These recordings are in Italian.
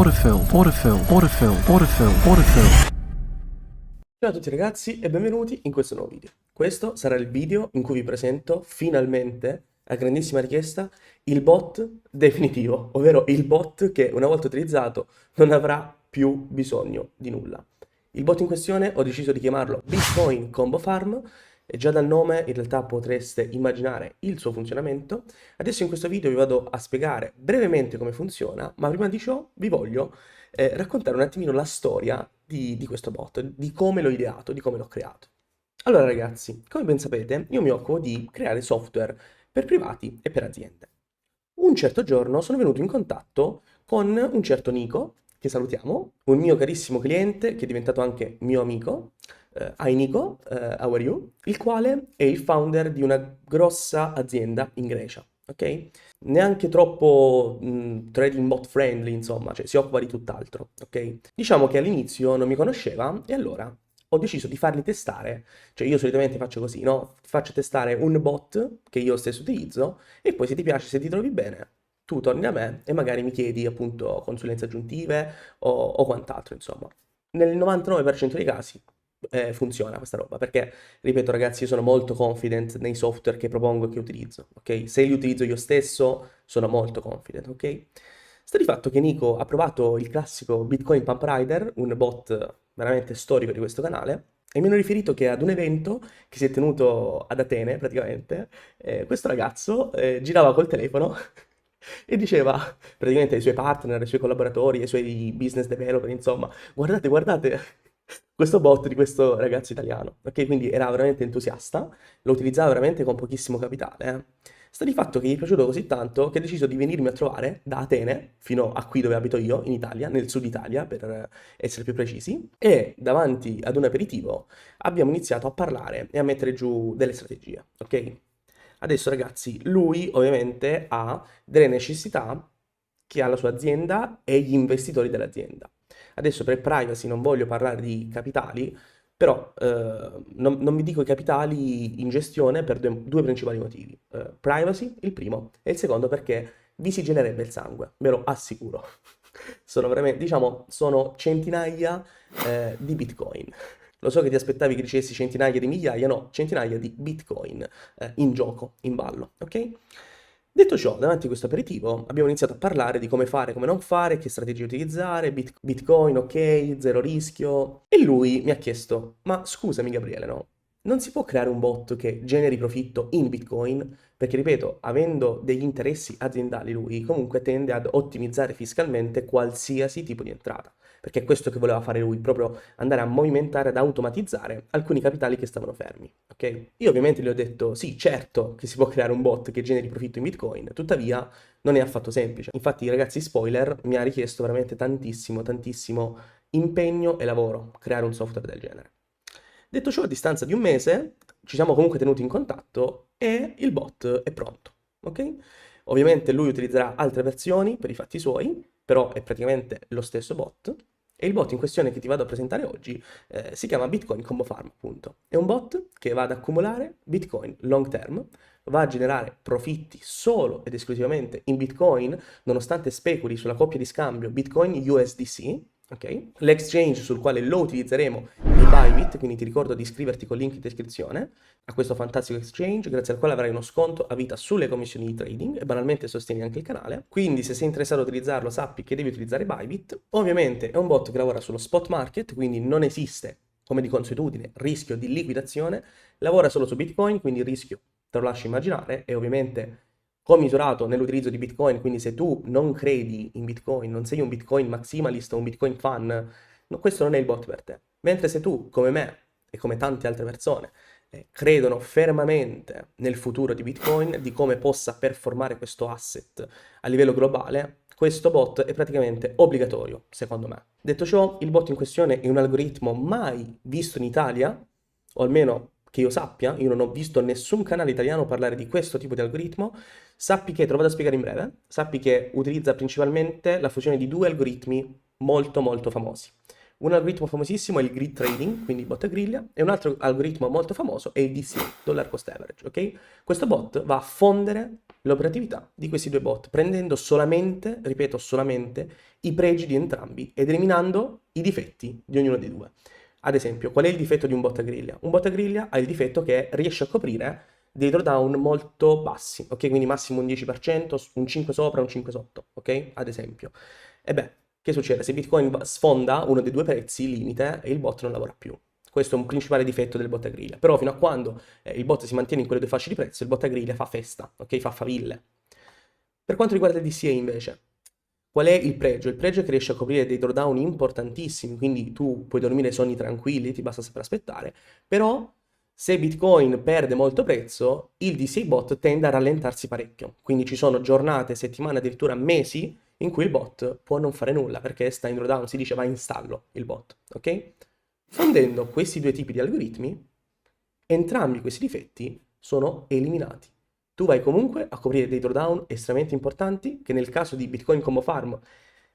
Ciao a tutti ragazzi e benvenuti in questo nuovo video. Questo sarà il video in cui vi presento finalmente, a grandissima richiesta, il bot definitivo, ovvero il bot che una volta utilizzato non avrà più bisogno di nulla. Il bot in questione ho deciso di chiamarlo Bitcoin Combo Farm e già dal nome in realtà potreste immaginare il suo funzionamento. Adesso in questo video vi vado a spiegare brevemente come funziona, ma prima di ciò vi voglio raccontare un attimino la storia di questo bot, di come l'ho ideato, di come l'ho creato. Allora ragazzi, come ben sapete, io mi occupo di creare software per privati e per aziende. Un certo giorno sono venuto in contatto con un certo Nico, che salutiamo, un mio carissimo cliente che è diventato anche mio amico. Hi Nico, how are you? Il quale è il founder di una grossa azienda in Grecia, ok? Neanche troppo trading bot friendly, insomma, cioè si occupa di tutt'altro, ok? Diciamo che all'inizio non mi conosceva e allora ho deciso di fargli testare, cioè io solitamente faccio così, no? Ti faccio testare un bot che io stesso utilizzo e poi se ti piace, se ti trovi bene, tu torni da me e magari mi chiedi appunto consulenze aggiuntive o quant'altro, insomma. Nel 99% dei casi funziona questa roba, perché, ripeto ragazzi, io sono molto confident nei software che propongo e che utilizzo, ok? Se li utilizzo io stesso, sono molto confident, ok? Sta di fatto che Nico ha provato il classico Bitcoin Pump Rider, un bot veramente storico di questo canale, e mi hanno riferito che ad un evento che si è tenuto ad Atene, praticamente, questo ragazzo girava col telefono e diceva praticamente ai suoi partner, ai suoi collaboratori, ai suoi business developer, insomma, guardate, guardate questo bot di questo ragazzo italiano, ok? Quindi era veramente entusiasta, lo utilizzava veramente con pochissimo capitale, Sta di fatto che gli è piaciuto così tanto che ha deciso di venirmi a trovare da Atene fino a qui dove abito io, in Italia, nel sud Italia per essere più precisi, e davanti ad un aperitivo abbiamo iniziato a parlare e a mettere giù delle strategie, ok? Adesso ragazzi, lui ovviamente ha delle necessità che ha la sua azienda e gli investitori dell'azienda. Adesso per privacy non voglio parlare di capitali, però non vi dico i capitali in gestione per due principali motivi. Privacy, il primo, e il secondo perché vi si gelerebbe il sangue, ve lo assicuro. Sono veramente, diciamo, sono centinaia di bitcoin. Lo so che ti aspettavi che dicessi centinaia di migliaia, no, centinaia di bitcoin in gioco, in ballo, ok? Detto ciò, davanti a questo aperitivo abbiamo iniziato a parlare di come fare, come non fare, che strategie utilizzare, Bitcoin, ok, zero rischio. E lui mi ha chiesto, ma scusami Gabriele, no? Non si può creare un bot che generi profitto in Bitcoin? Perché, ripeto, avendo degli interessi aziendali lui, comunque tende ad ottimizzare fiscalmente qualsiasi tipo di entrata. Perché è questo che voleva fare lui, proprio andare a movimentare, ad automatizzare alcuni capitali che stavano fermi, ok? Io ovviamente gli ho detto, sì, certo che si può creare un bot che generi profitto in Bitcoin, tuttavia non è affatto semplice. Infatti, ragazzi, spoiler, mi ha richiesto veramente tantissimo, tantissimo impegno e lavoro creare un software del genere. Detto ciò, a distanza di un mese ci siamo comunque tenuti in contatto e il bot è pronto, ok? Ovviamente lui utilizzerà altre versioni per i fatti suoi, però è praticamente lo stesso bot. E il bot in questione che ti vado a presentare oggi si chiama Bitcoin Combo Farm, appunto. È un bot che va ad accumulare Bitcoin long term, va a generare profitti solo ed esclusivamente in Bitcoin, nonostante speculi sulla coppia di scambio Bitcoin-USDC, ok? L'exchange sul quale lo utilizzeremo è Bybit, quindi ti ricordo di iscriverti col link in descrizione a questo fantastico exchange, grazie al quale avrai uno sconto a vita sulle commissioni di trading e banalmente sostieni anche il canale. Quindi se sei interessato a utilizzarlo sappi che devi utilizzare Bybit. Ovviamente è un bot che lavora sullo spot market, quindi non esiste, come di consuetudine, rischio di liquidazione, lavora solo su Bitcoin, quindi il rischio te lo lascio immaginare, e ovviamente commisurato nell'utilizzo di Bitcoin, quindi se tu non credi in Bitcoin, non sei un Bitcoin maximalist o un Bitcoin fan, no, questo non è il bot per te. Mentre se tu, come me e come tante altre persone, credono fermamente nel futuro di Bitcoin, di come possa performare questo asset a livello globale, questo bot è praticamente obbligatorio, secondo me. Detto ciò, il bot in questione è un algoritmo mai visto in Italia, o almeno che io sappia, io non ho visto nessun canale italiano parlare di questo tipo di algoritmo. Sappi che, te lo vado a spiegare in breve, sappi che utilizza principalmente la fusione di due algoritmi molto molto famosi. Un algoritmo famosissimo è il grid trading, quindi bot a griglia, e un altro algoritmo molto famoso è il DCA, dollar cost average, ok? Questo bot va a fondere l'operatività di questi due bot, prendendo solamente, ripeto, solamente i pregi di entrambi ed eliminando i difetti di ognuno dei due. Ad esempio, qual è il difetto di un bot a griglia? Un bot a griglia ha il difetto che riesce a coprire dei drawdown molto bassi, ok? Quindi massimo un 10%, un 5 sopra, un 5 sotto, ok? Ad esempio. E beh, che succede? Se Bitcoin sfonda uno dei due prezzi limite, il bot non lavora più. Questo è un principale difetto del bot a griglia. Però fino a quando il bot si mantiene in quelle due fasce di prezzo, il bot a griglia fa festa, ok? Fa faville. Per quanto riguarda il DCA invece, qual è il pregio? Il pregio è che riesce a coprire dei drawdown importantissimi, quindi tu puoi dormire sonni tranquilli, ti basta sempre aspettare, però se Bitcoin perde molto prezzo, il DCA bot tende a rallentarsi parecchio, quindi ci sono giornate, settimane, addirittura mesi in cui il bot può non fare nulla perché sta in drawdown, si dice va in stallo il bot, ok? Fondendo questi due tipi di algoritmi, entrambi questi difetti sono eliminati. Tu vai comunque a coprire dei drawdown estremamente importanti, che nel caso di Bitcoin Combo Farm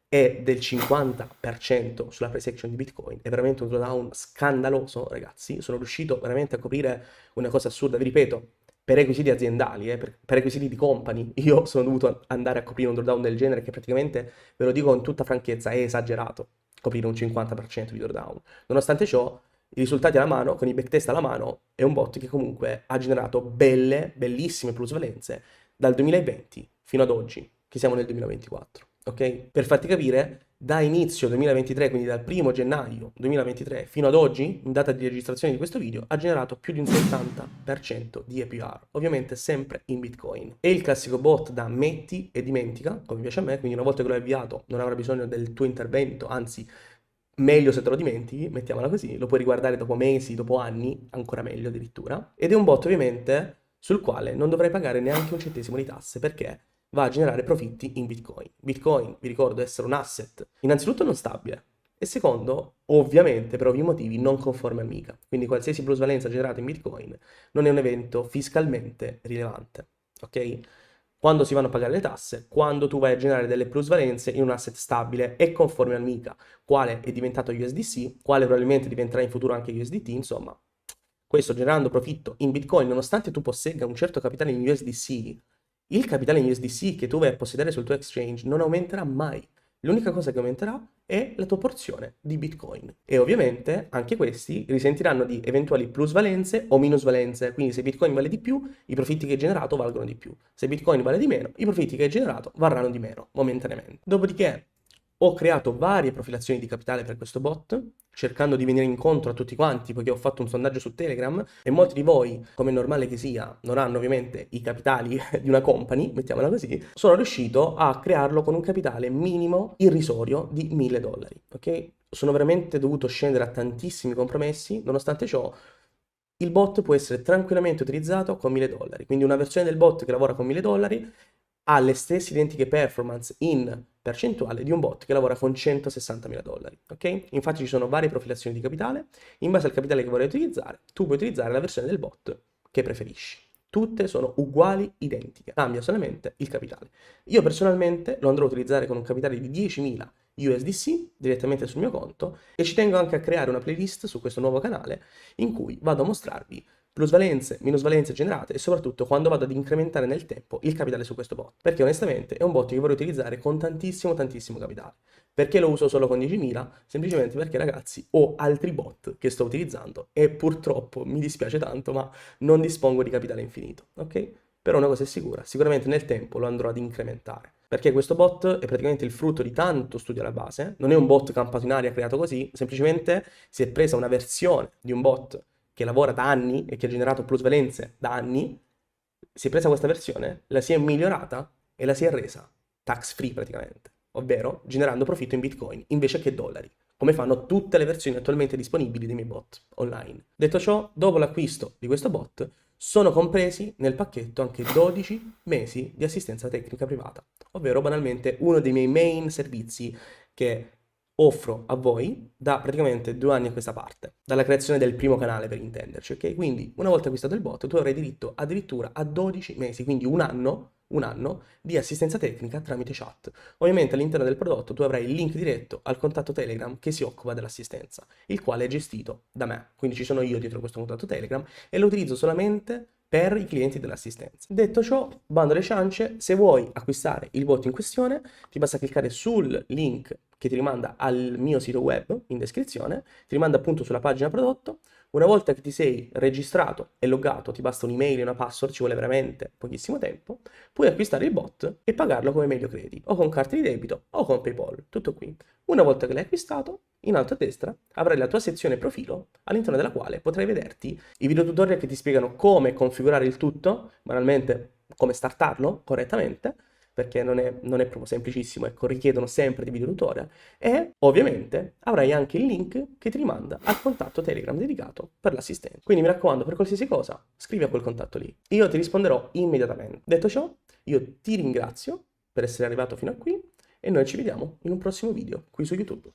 è del 50% sulla price action di Bitcoin. È veramente un drawdown scandaloso, ragazzi. Sono riuscito veramente a coprire una cosa assurda, vi ripeto, per requisiti aziendali, per requisiti di company. Io sono dovuto andare a coprire un drawdown del genere che praticamente, ve lo dico con tutta franchezza, è esagerato coprire un 50% di drawdown. Nonostante ciò, i risultati alla mano, con i backtest alla mano, è un bot che comunque ha generato bellissime plusvalenze dal 2020 fino ad oggi, che siamo nel 2024, ok? Per farti capire, da inizio 2023, quindi dal 1 gennaio 2023 fino ad oggi, in data di registrazione di questo video, ha generato più di un 70% di APR, ovviamente sempre in Bitcoin. È il classico bot da metti e dimentica, come piace a me, quindi una volta che l'ho avviato non avrà bisogno del tuo intervento, anzi meglio se te lo dimentichi, mettiamola così, lo puoi riguardare dopo mesi, dopo anni, ancora meglio addirittura. Ed è un bot ovviamente sul quale non dovrai pagare neanche un centesimo di tasse perché va a generare profitti in Bitcoin. Bitcoin, vi ricordo, essere un asset innanzitutto non stabile e secondo, ovviamente per ovvi motivi, non conforme al MiCA. Quindi qualsiasi plusvalenza generata in Bitcoin non è un evento fiscalmente rilevante, ok? Quando si vanno a pagare le tasse, quando tu vai a generare delle plusvalenze in un asset stabile e conforme al MiCA, quale è diventato USDC, quale probabilmente diventerà in futuro anche USDT, insomma, questo generando profitto in Bitcoin, nonostante tu possegga un certo capitale in USDC, il capitale in USDC che tu vai a possedere sul tuo exchange non aumenterà mai. L'unica cosa che aumenterà è la tua porzione di Bitcoin. E ovviamente anche questi risentiranno di eventuali plusvalenze o minusvalenze. Quindi se Bitcoin vale di più, i profitti che hai generato valgono di più. Se Bitcoin vale di meno, i profitti che hai generato varranno di meno momentaneamente. Dopodiché ho creato varie profilazioni di capitale per questo bot, cercando di venire incontro a tutti quanti, poiché ho fatto un sondaggio su Telegram e molti di voi, come è normale che sia, non hanno ovviamente i capitali di una company, mettiamola così, sono riuscito a crearlo con un capitale minimo irrisorio di $1000, ok? Sono veramente dovuto scendere a tantissimi compromessi, nonostante ciò il bot può essere tranquillamente utilizzato con $1000, quindi una versione del bot che lavora con $1000 ha le stesse identiche performance in percentuale di un bot che lavora con $160.000, ok? Infatti ci sono varie profilazioni di capitale, in base al capitale che vorrai utilizzare, tu puoi utilizzare la versione del bot che preferisci. Tutte sono uguali, identiche, cambia solamente il capitale. Io personalmente lo andrò a utilizzare con un capitale di 10.000 USDC direttamente sul mio conto e ci tengo anche a creare una playlist su questo nuovo canale in cui vado a mostrarvi plusvalenze, minusvalenze generate e soprattutto quando vado ad incrementare nel tempo il capitale su questo bot. Perché onestamente è un bot che vorrei utilizzare con tantissimo capitale. Perché lo uso solo con 10.000? Semplicemente perché ragazzi ho altri bot che sto utilizzando e purtroppo mi dispiace tanto ma non dispongo di capitale infinito, ok? Però una cosa è sicura, sicuramente nel tempo lo andrò ad incrementare. Perché questo bot è praticamente il frutto di tanto studio alla base, non è un bot campato in aria creato così, semplicemente si è presa una versione di un bot che lavora da anni e che ha generato plusvalenze da anni, si è presa questa versione, la si è migliorata e la si è resa tax free praticamente, ovvero generando profitto in Bitcoin invece che dollari, come fanno tutte le versioni attualmente disponibili dei miei bot online. Detto ciò, dopo l'acquisto di questo bot, sono compresi nel pacchetto anche 12 mesi di assistenza tecnica privata, ovvero banalmente uno dei miei main servizi che offro a voi da praticamente 2 anni a questa parte, dalla creazione del primo canale per intenderci, ok? Quindi una volta acquistato il bot tu avrai diritto addirittura a 12 mesi, quindi un anno di assistenza tecnica tramite chat. Ovviamente all'interno del prodotto tu avrai il link diretto al contatto Telegram che si occupa dell'assistenza, il quale è gestito da me, quindi ci sono io dietro questo contatto Telegram e lo utilizzo solamente per i clienti dell'assistenza. Detto ciò, bando alle ciance, se vuoi acquistare il bot in questione, ti basta cliccare sul link che ti rimanda al mio sito web in descrizione, ti rimanda appunto sulla pagina prodotto. Una volta che ti sei registrato e loggato, ti basta un'email e una password, ci vuole veramente pochissimo tempo, puoi acquistare il bot e pagarlo come meglio credi, o con carta di debito o con PayPal, tutto qui. Una volta che l'hai acquistato, in alto a destra avrai la tua sezione profilo, all'interno della quale potrai vederti i video tutorial che ti spiegano come configurare il tutto, banalmente come startarlo correttamente, perché non è proprio semplicissimo, ecco, richiedono sempre di video tutorial, e ovviamente avrai anche il link che ti rimanda al contatto Telegram dedicato per l'assistenza. Quindi mi raccomando, per qualsiasi cosa, scrivi a quel contatto lì. Io ti risponderò immediatamente. Detto ciò, io ti ringrazio per essere arrivato fino a qui e noi ci vediamo in un prossimo video qui su YouTube.